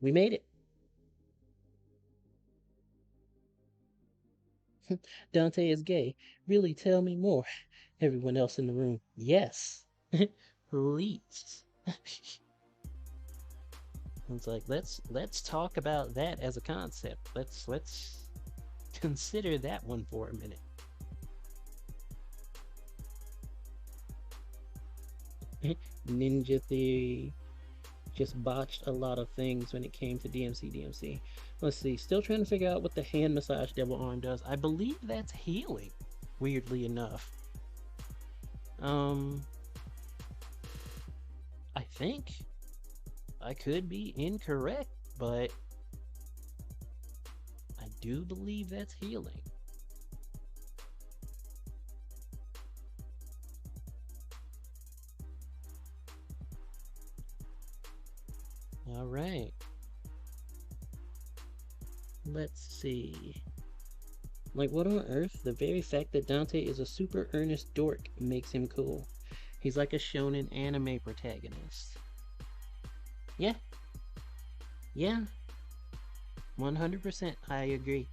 We made it. Dante is gay. Really, tell me more. Everyone else in the room. Yes. Please. It's like let's talk about that as a concept. Let's consider that one for a minute. Ninja Theory just botched a lot of things when it came to DMC. Let's see. Still trying to figure out what the hand massage devil arm does. I believe that's healing. Weirdly enough. Um, I think I could be incorrect, but I do believe that's healing. All right. Let's see. Like, what on earth? The very fact that Dante is a super earnest dork makes him cool. He's like a shonen anime protagonist. Yeah, yeah, 100%. I agree.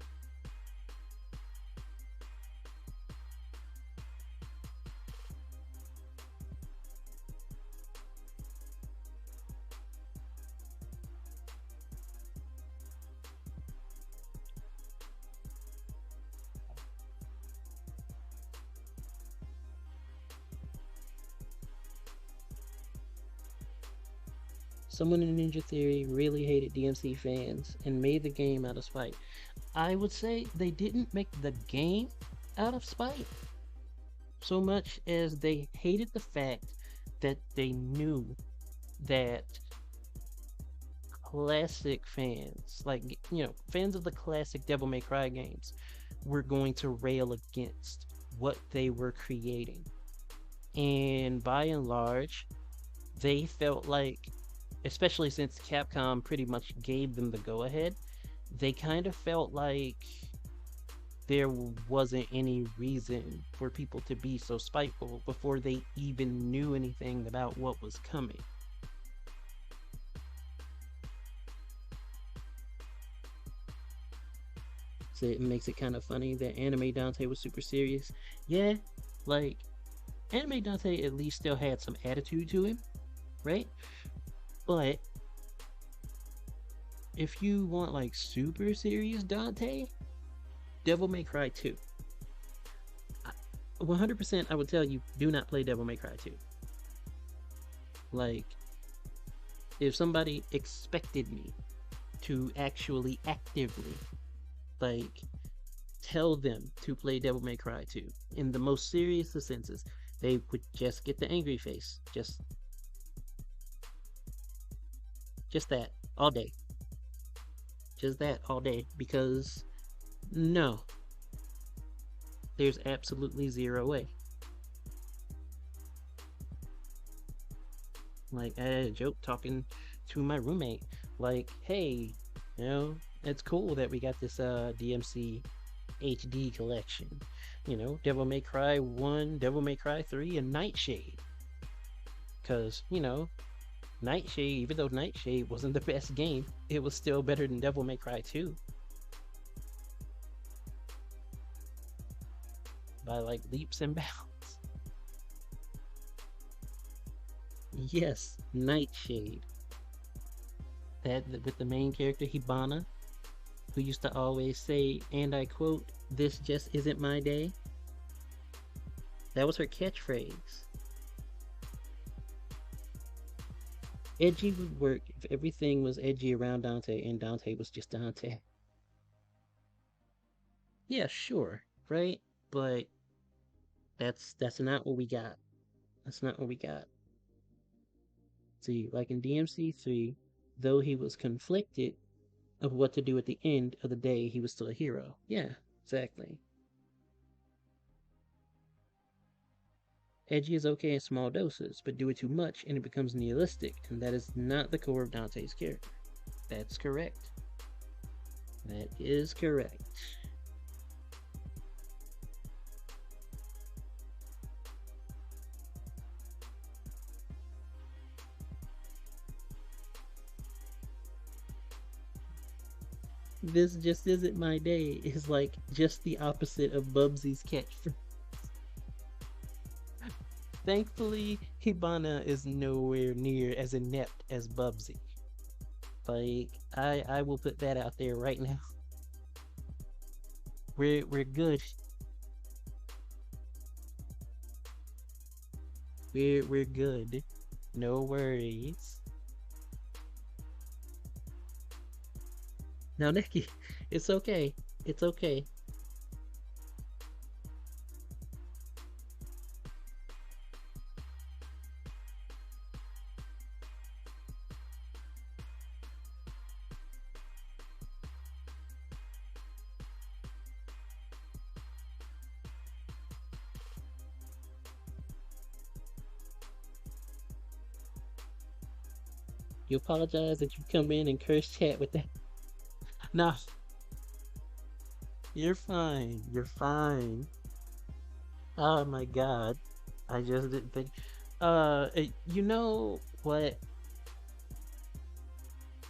Someone in Ninja Theory really hated DMC fans and made the game out of spite. I would say they didn't make the game out of spite so much as they hated the fact that they knew that classic fans, like, fans of the classic Devil May Cry games, were going to rail against what they were creating. And by and large, they felt like, especially since Capcom pretty much gave them the go ahead, they kind of felt like there wasn't any reason for people to be so spiteful before they even knew anything about what was coming. So it makes it kind of funny that Anime Dante was super serious. Yeah, like, Anime Dante at least still had some attitude to him, right? But if you want like super serious Dante, Devil May Cry 2. 100% I would tell you, do not play Devil May Cry 2. Like, if somebody expected me to actually actively, like, tell them to play Devil May Cry 2 in the most serious of senses, they would just get the angry face. Just that all day. Just that all day. Because no, there's absolutely zero way. Like, I had a joke talking to my roommate, like, hey, it's cool that we got this DMC HD collection. Devil May Cry 1, Devil May Cry 3, and Nightshade. Because, Nightshade, even though Nightshade wasn't the best game, it was still better than Devil May Cry 2 by like leaps and bounds. Yes, Nightshade. That with the main character Hibana, who used to always say, and I quote, "This just isn't my day." That was her catchphrase. Edgy would work if everything was edgy around Dante and Dante was just Dante. Yeah, sure, right? But that's not what we got. That's not what we got. See, like in DMC3, though he was conflicted of what to do at the end of the day, he was still a hero. Yeah, exactly. Edgy is okay in small doses, but do it too much and it becomes nihilistic, and that is not the core of Dante's character. That's correct. That is correct. This just isn't my day is like just the opposite of Bubsy's catchphrase. Thankfully, Hibana is nowhere near as inept as Bubsy. Like I will put that out there right now. We're good. We're good. No worries. Now, Nikki, it's okay. It's okay. You apologize that you come in and curse chat with that. Nah, you're fine. You're fine. Oh my god. I just didn't think. You know what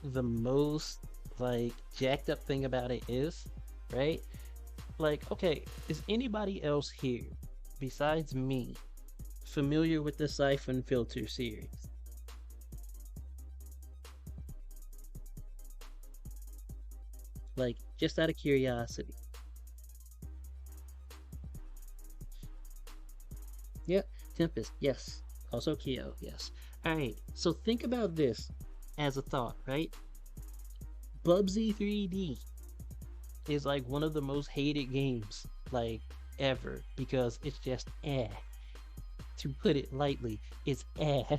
the most like jacked up thing about it is, right? Like, okay, is anybody else here besides me familiar with the Siphon Filter series? Like, just out of curiosity. Yep, Tempest, yes. Also Kyo, yes. Alright, so think about this as a thought, right? Bubsy 3D is like one of the most hated games, like, ever, because it's just eh. To put it lightly, it's eh.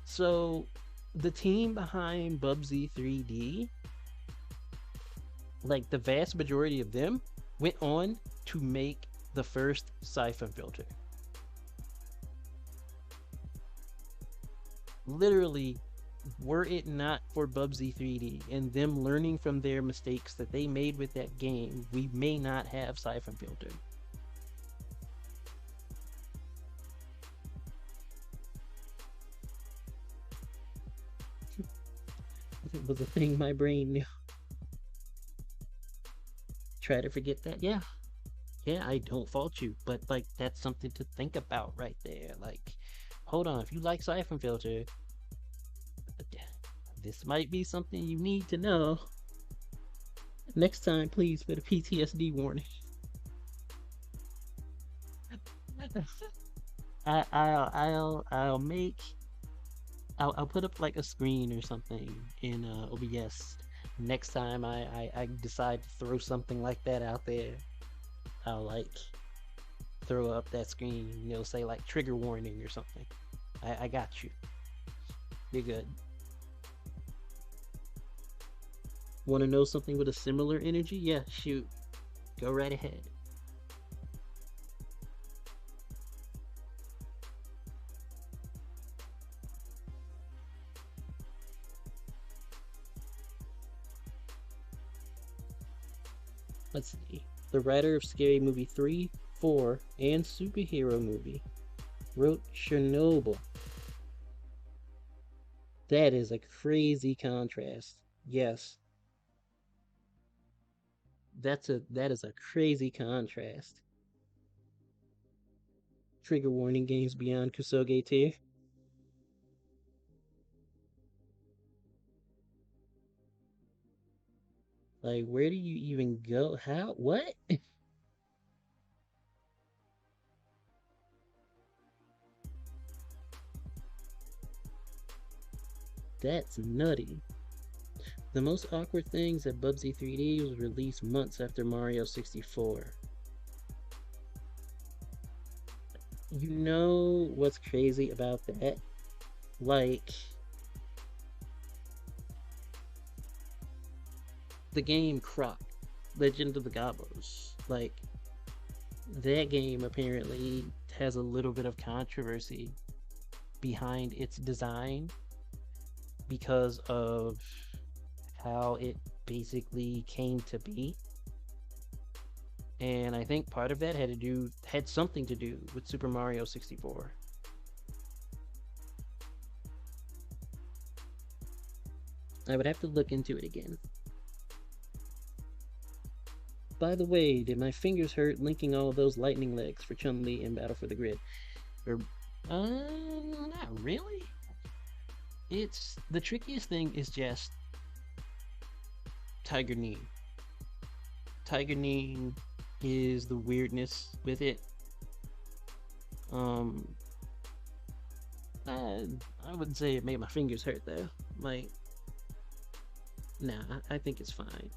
So, the team behind Bubsy 3D, like the vast majority of them, went on to make the first Siphon Filter. Literally, were it not for Bubsy 3D and them learning from their mistakes that they made with that game, we may not have Siphon Filter. It was a thing my brain knew. Try to forget that. Yeah, yeah, I don't fault you, but like that's something to think about right there. Like, hold on, if you like Siphon Filter, this might be something you need to know. Next time, please put a PTSD warning. I'll make I'll put up like a screen or something in OBS. Next time I decide to throw something like that out there, I'll like throw up that screen. You know, say like trigger warning or something. I got you. You're good. Want to know something with a similar energy? Yeah, shoot. Go right ahead. Let's see. The writer of Scary Movie 3, 4, and Superhero Movie wrote Chernobyl. That is a crazy contrast. Yes, that is a crazy contrast. Trigger warning games beyond Kusoge tier. Like, where do you even go? How? What? That's nutty. The most awkward things that Bubsy 3D was released months after Mario 64. You know what's crazy about that? Like, the game Croc, Legend of the Gobos. Like, that game apparently has a little bit of controversy behind its design because of how it basically came to be. And I think part of that had something to do with Super Mario 64. I would have to look into it again. By the way, did my fingers hurt linking all of those lightning legs for Chun-Li in Battle for the Grid? Or, not really. It's the trickiest thing is just Tiger Knee. Tiger Knee is the weirdness with it. Um, I wouldn't say it made my fingers hurt though. Like, nah, I think it's fine.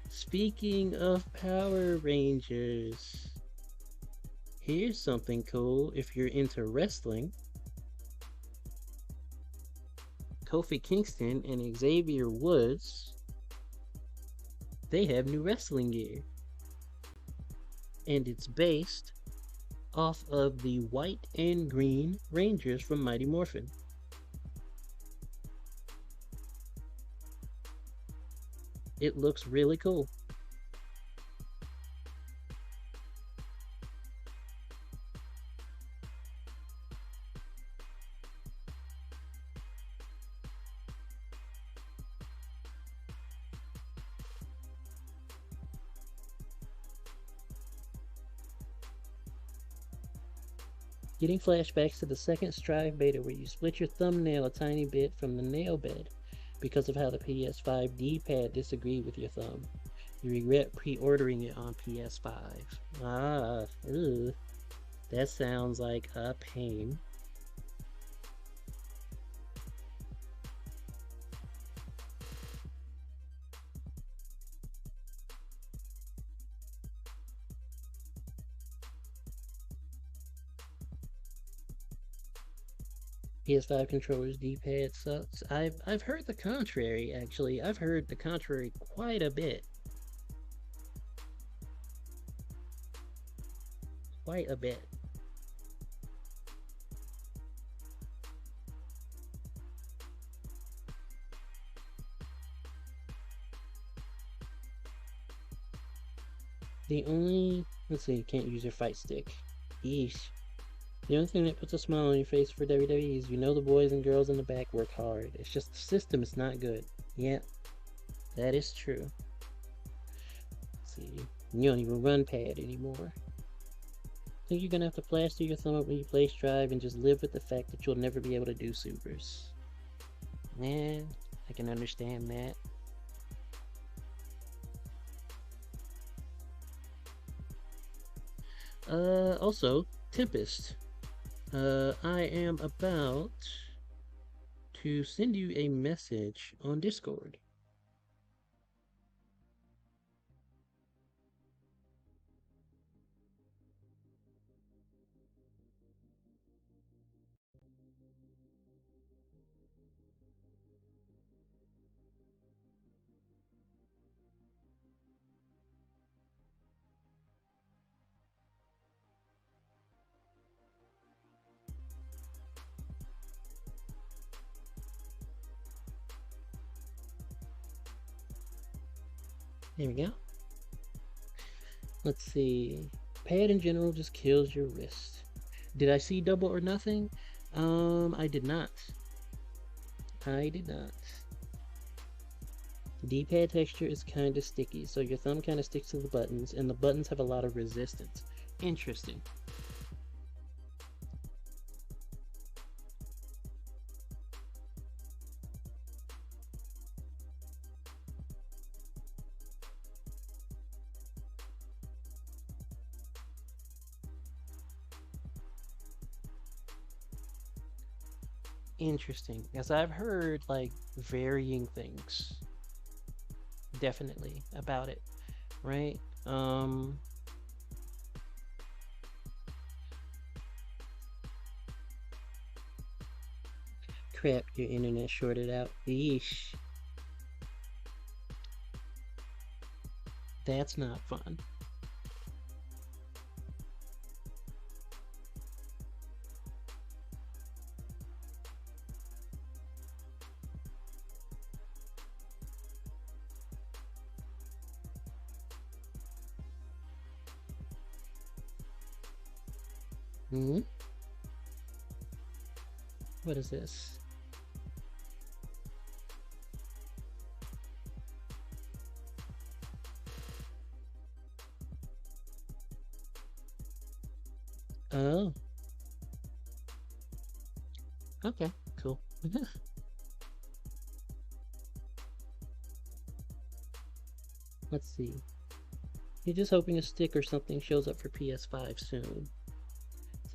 Speaking of Power Rangers, here's something cool if you're into wrestling. Kofi Kingston and Xavier Woods, they have new wrestling gear. And it's based off of the white and green Rangers from Mighty Morphin. It looks really cool. Getting flashbacks to the second Strive beta where you split your thumbnail a tiny bit from the nail bed because of how the PS5 D-pad disagreed with your thumb. You regret pre-ordering it on PS5. Ah, ugh. That sounds like a pain. PS5 controllers D-pad sucks. I've heard the contrary actually. I've heard the contrary quite a bit. Quite a bit. The only let's see, you can't use your fight stick. Yeesh. The only thing that puts a smile on your face for WWE is you know the boys and girls in the back work hard. It's just the system is not good. Yeah, that is true. Let's see, you don't even run pad anymore. I think you're gonna have to plaster your thumb up when you play Strive and just live with the fact that you'll never be able to do supers. Man, I can understand that. Also, Tempest. I am about to send you a message on Discord. There we go. Let's see. Pad in general just kills your wrist. Did I see Double or Nothing? I did not. I did not. D-pad texture is kind of sticky, so your thumb kind of sticks to the buttons, and the buttons have a lot of resistance. Interesting. Interesting. As I've heard like varying things definitely about it, right? Crap, your internet shorted out. Yeesh. That's not fun. Hmm. What is this? Oh, okay, cool. Let's see. You're just hoping a stick or something shows up for PS5 soon.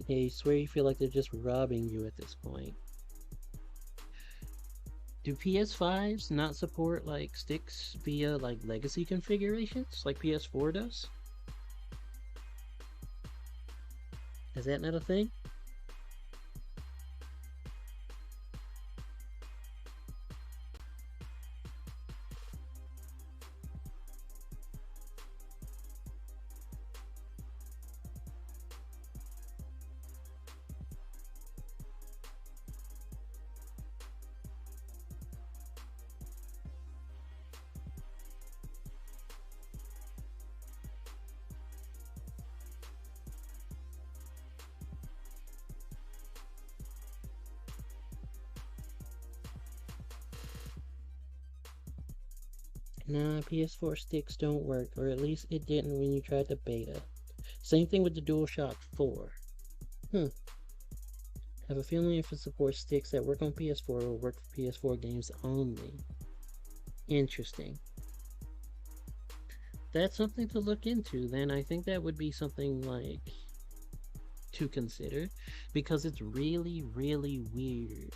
Yeah, you swear you feel like they're just robbing you at this point. Do PS5s not support like sticks via like legacy configurations like PS4 does? Is that not a thing? Nah, PS4 sticks don't work, or at least it didn't when you tried the beta. Same thing with the DualShock 4. Hmm. Have a feeling if it supports sticks that work on PS4, it will work for PS4 games only. Interesting. That's something to look into, then. I think that would be something like to consider because it's really, really weird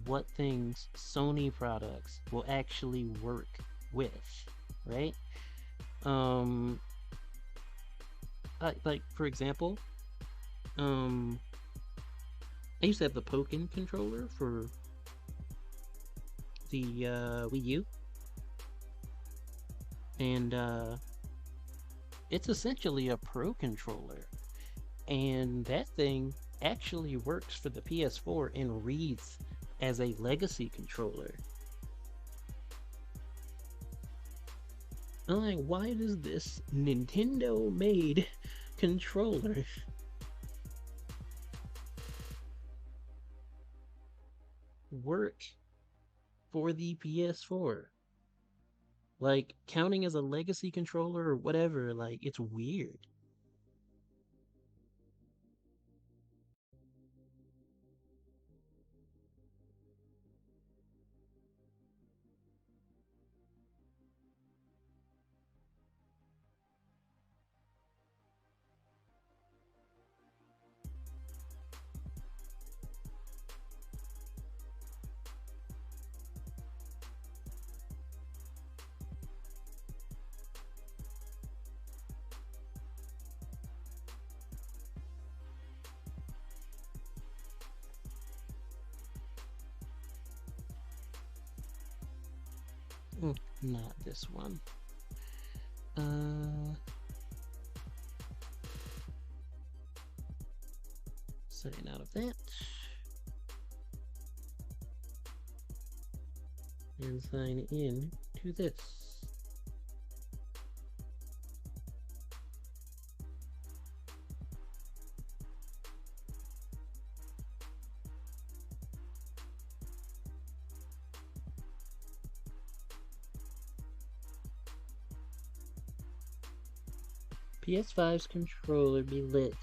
what things Sony products will actually work with, right? Um, like for example, um, I used to have the Pokken controller for the Wii U, and it's essentially a Pro controller, and that thing actually works for the PS4 and reads as a legacy controller. I'm like, why does this Nintendo made controller work for the PS4? Like, counting as a legacy controller or whatever, like, it's weird. Not this one. Uh, Setting out of that. And sign in to this. PS5's controller be lit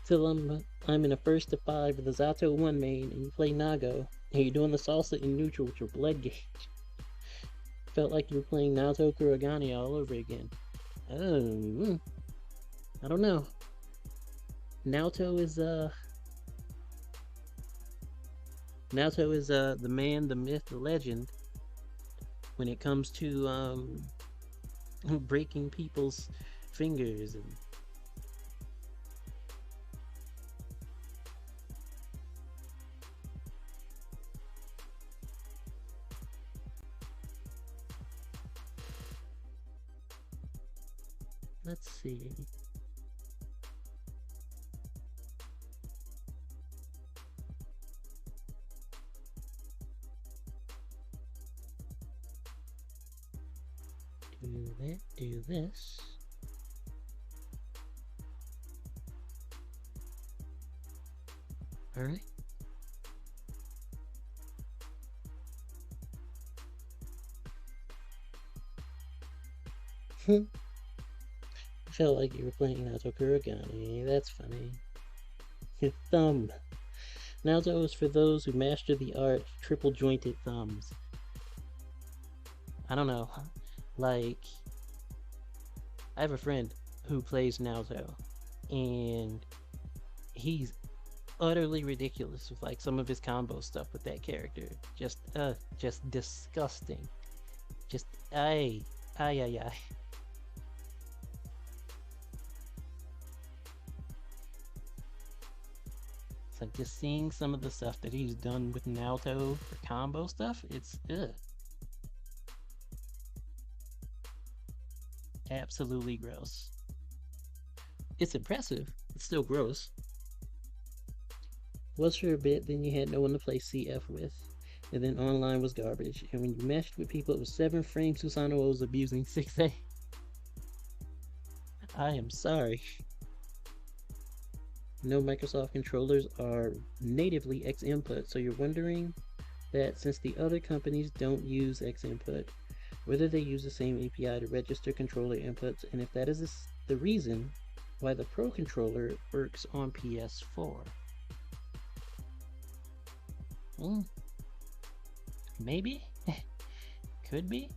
till I'm in a first to five with the Zato 1 main and you play Nago and you're doing the salsa in neutral with your blood gauge. Felt like you were playing Naoto Kurogane all over again. Oh, I don't know. Naoto is the man, the myth, the legend when it comes to breaking people's fingers and let's see. Do that, do this. Alright. Felt like you were playing Naoto Kurogane. That's funny. Your thumb. Naoto is for those who master the art of triple jointed thumbs. I don't know. Like, I have a friend who plays Naoto, and he's utterly ridiculous with like some of his combo stuff with that character. Just disgusting. Just ay. It's like just seeing some of the stuff that he's done with Naoto for combo stuff. It's absolutely gross. It's impressive. It's still gross. Was for a bit, then you had no one to play CF with, and then online was garbage. And when you meshed with people, it was 7 frames. Susanoo was abusing 6A. I am sorry. No Microsoft controllers are natively X input, so you're wondering that since the other companies don't use X input, whether they use the same API to register controller inputs, and if that is the reason why the Pro controller works on PS4. Maybe. Could be.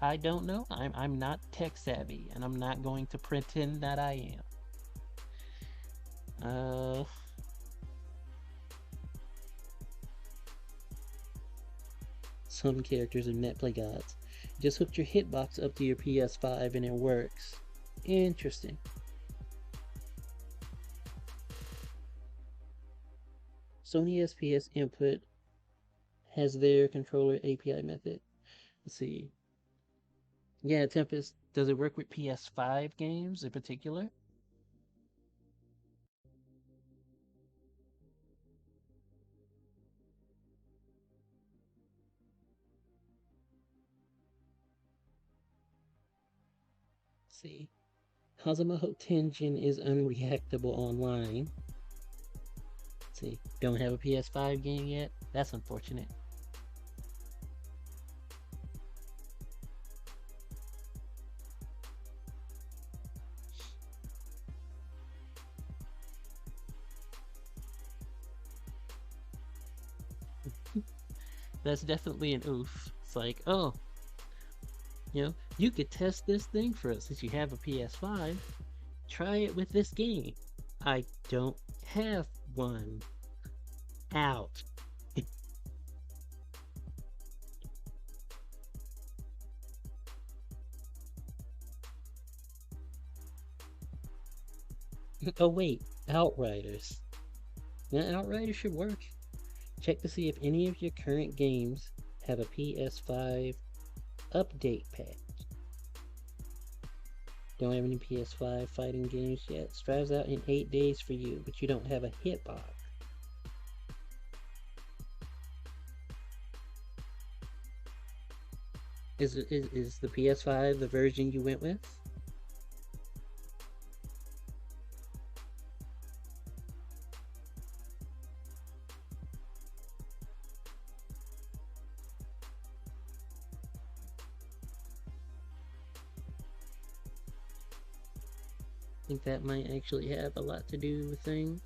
I don't know. I'm not tech savvy, and I'm not going to pretend that I am. Some characters are netplay gods. Just hook your hitbox up to your PS5 and it works. Interesting. Sony SPS input has their controller API method. Let's see. Yeah, Tempest, does it work with PS5 games in particular? Let's see. Hazamaho Tenjin is unreactable online. Let's see. Don't have a PS5 game yet? That's unfortunate. That's definitely an oof. It's like, oh, you could test this thing for us since you have a PS5. Try it with this game. I don't have one. Out. Oh wait, Outriders. Now Outriders should work. Check to see if any of your current games have a PS5 update patch. Don't have any PS5 fighting games yet. Strives out in 8 days for you, but you don't have a hitbox. Is the PS5 the version you went with? I think that might actually have a lot to do with things.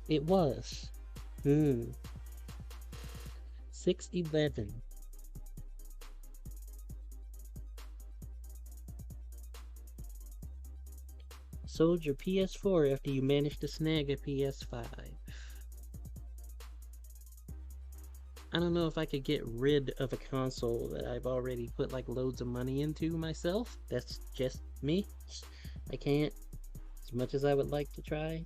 It was. 611. Sold your PS4 after you managed to snag a PS5. I don't know if I could get rid of a console that I've already put like loads of money into myself. That's just me. I can't, as much as I would like to try.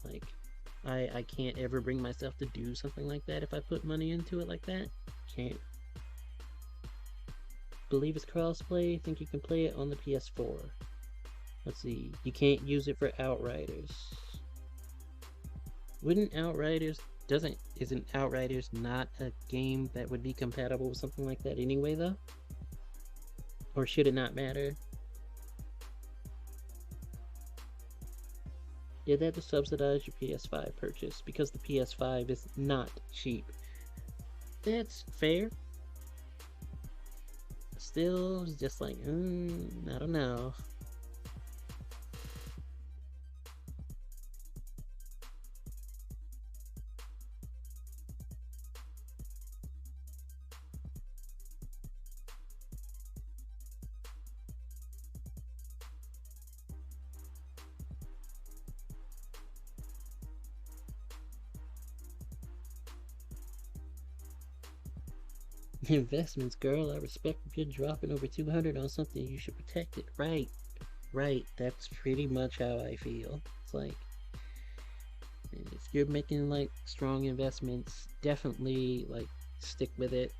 Like, I can't ever bring myself to do something like that if I put money into it like that. Can't. Believe it's crossplay. Think you can play it on the PS4. Let's see. You can't use it for Outriders. Wouldn't Outriders isn't Outriders not a game that would be compatible with something like that anyway though? Or should it not matter? Did that to subsidize your PS5 purchase because the PS5 is not cheap. That's fair. Still, it's just like, I don't know. Investments, girl. I respect if you're dropping over 200 on something, you should protect it. Right, right. That's pretty much how I feel. It's like, if you're making like strong investments, definitely like stick with it.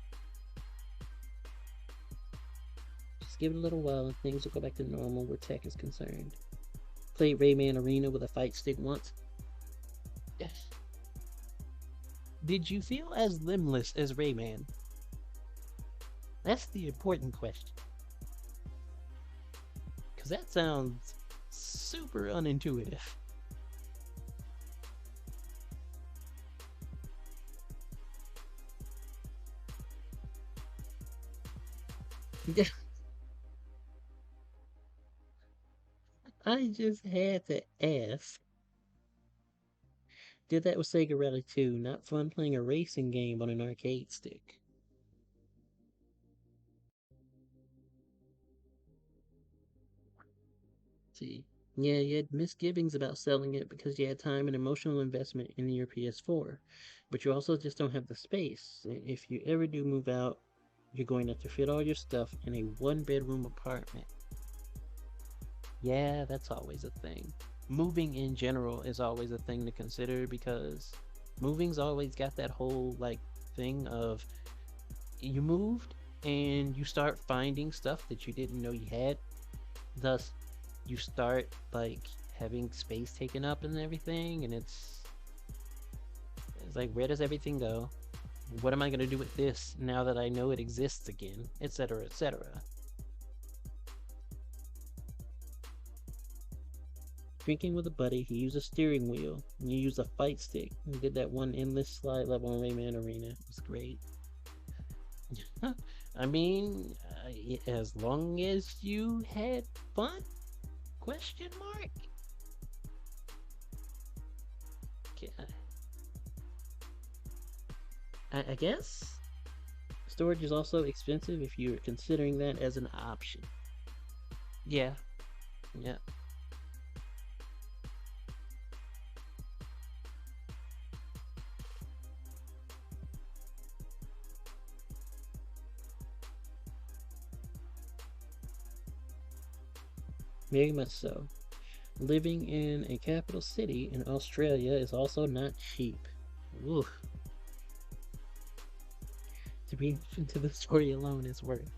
Just give it a little while and things will go back to normal where tech is concerned. Played Rayman Arena with a fight stick once. Yes. Did you feel as limbless as Rayman? That's the important question. Because that sounds super unintuitive. I just had to ask. Did that with Sega Rally 2. Not fun playing a racing game on an arcade stick. See, yeah, you had misgivings about selling it because you had time and emotional investment in your PS4, but you also just don't have the space. If you ever do move out, you're going to have to fit all your stuff in a one-bedroom apartment. Yeah, that's always a thing. Moving in general is always a thing to consider because moving's always got that whole like thing of you moved and you start finding stuff that you didn't know you had. Thus, you start like having space taken up and everything, and it's like, where does everything go? What am I gonna do with this now that I know it exists again, etc., etc. Drinking with a buddy, he used a steering wheel, and you use a fight stick. We did that one endless slide level in Rayman Arena. It was great. I mean, as long as you had fun? Question mark? Yeah, I guess storage is also expensive if you're considering that as an option. Yeah, yeah. Very much so. Living in a capital city in Australia is also not cheap. Oof. To be into the story alone is worth.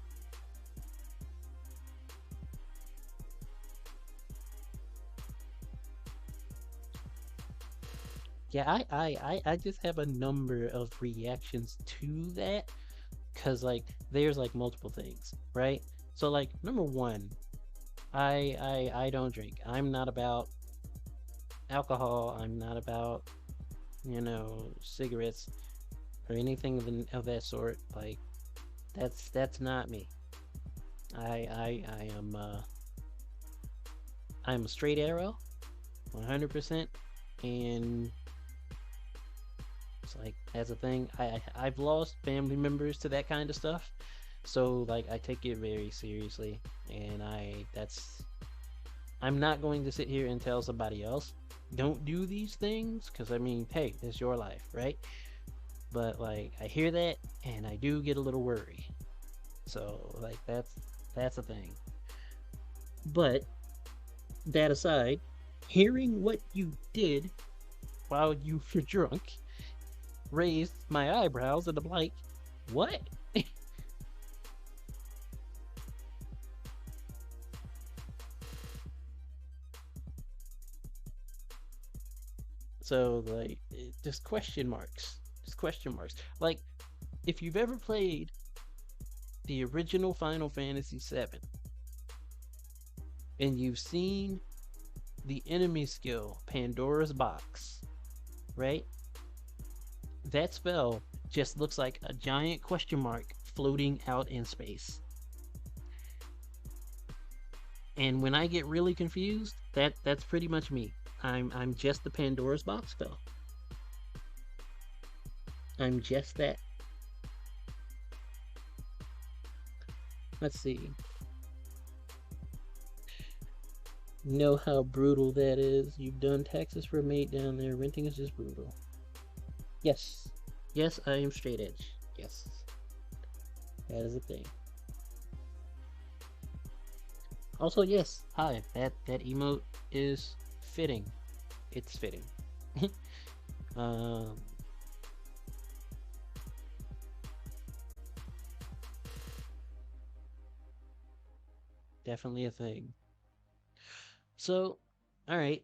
Yeah, I just have a number of reactions to that because like there's like multiple things, right? So like number one, I don't drink. I'm not about alcohol. I'm not about cigarettes or anything of that sort. Like that's not me. I am I'm a straight arrow, 100%, and it's like that's a thing. I've lost family members to that kind of stuff, so like I take it very seriously, and I'm not going to sit here and tell somebody else don't do these things because I mean, hey, it's your life, right? But like I hear that and I do get a little worried. So like that's a thing. But that aside, hearing what you did while you were drunk raised my eyebrows and I'm like, what? So like just question marks. Just question marks. Like if you've ever played the original Final Fantasy VII and you've seen the enemy skill, Pandora's Box, right? That spell just looks like a giant question mark floating out in space. And when I get really confused, that's pretty much me. I'm just the Pandora's Box spell. I'm just that. Let's see. Know how brutal that is. You've done taxes for a mate down there. Renting is just brutal. Yes. Yes, I am straight edge. Yes. That is a thing. Also, yes. Hi. That emote is fitting. It's fitting. um Definitely a thing. So, all right.